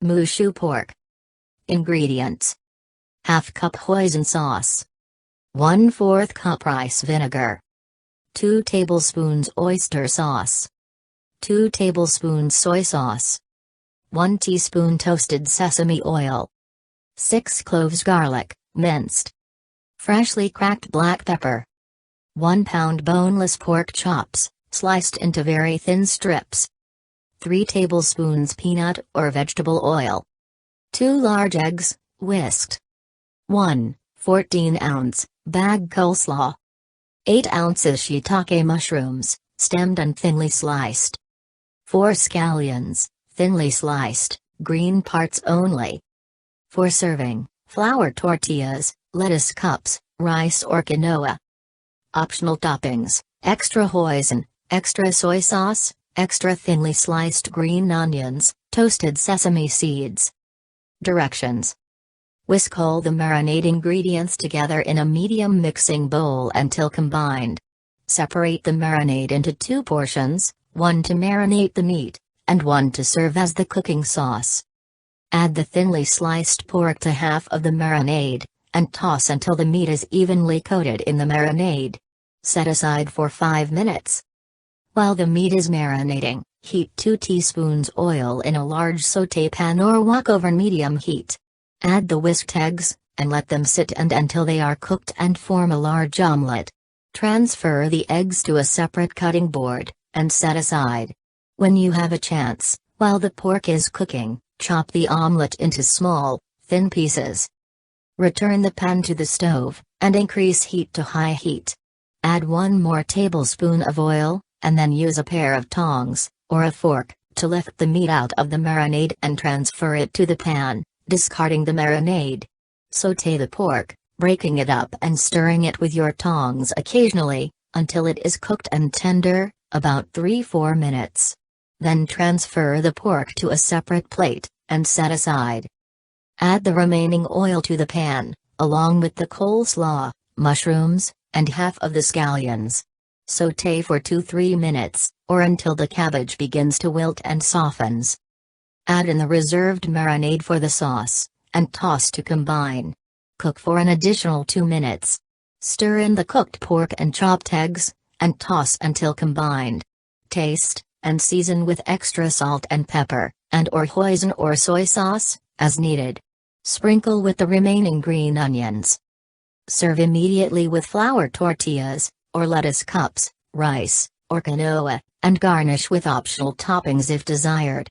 Moo Shu Pork. Ingredients: ½ cup hoisin sauce, 1/4 cup rice vinegar, 2 tablespoons oyster sauce, 2 tablespoons soy sauce, 1 teaspoon toasted sesame oil, 6 cloves garlic, minced, freshly cracked black pepper, 1 pound boneless pork chops, sliced into very thin strips, 3 tablespoons peanut or vegetable oil, 2 large eggs, whisked, 1 14-ounce bag coleslaw, 8 ounces shiitake mushrooms, stemmed and thinly sliced, 4 scallions, thinly sliced, green parts only. For serving, flour tortillas, lettuce cups, rice or quinoa. Optional toppings: extra hoisin, extra soy sauce, extra thinly sliced green onions, toasted sesame seeds. Directions: whisk all the marinade ingredients together in a medium mixing bowl until combined. Separate the marinade into 2 portions, one to marinate the meat, and one to serve as the cooking sauce. Add the thinly sliced pork to half of the marinade, and toss until the meat is evenly coated in the marinade. Set aside for 5 minutes. While the meat is marinating, heat 2 teaspoons oil in a large sauté pan or wok over medium heat. Add the whisked eggs, and let them sit until they are cooked and form a large omelette. Transfer the eggs to a separate cutting board, and set aside. When you have a chance, while the pork is cooking, chop the omelette into small, thin pieces. Return the pan to the stove, and increase heat to high heat. Add 1 more tablespoon of oil, and then use a pair of tongs, or a fork, to lift the meat out of the marinade and transfer it to the pan, discarding the marinade. Sauté the pork, breaking it up and stirring it with your tongs occasionally, until it is cooked and tender, about 3-4 minutes. Then transfer the pork to a separate plate, and set aside. Add the remaining oil to the pan, along with the coleslaw, mushrooms, and half of the scallions. Sauté for 2-3 minutes, or until the cabbage begins to wilt and softens. Add in the reserved marinade for the sauce, and toss to combine. Cook for an additional 2 minutes. Stir in the cooked pork and chopped eggs, and toss until combined. Taste, and season with extra salt and pepper, and/or hoisin or soy sauce, as needed. Sprinkle with the remaining green onions. Serve immediately with flour tortillas, or lettuce cups, rice, or quinoa, and garnish with optional toppings if desired.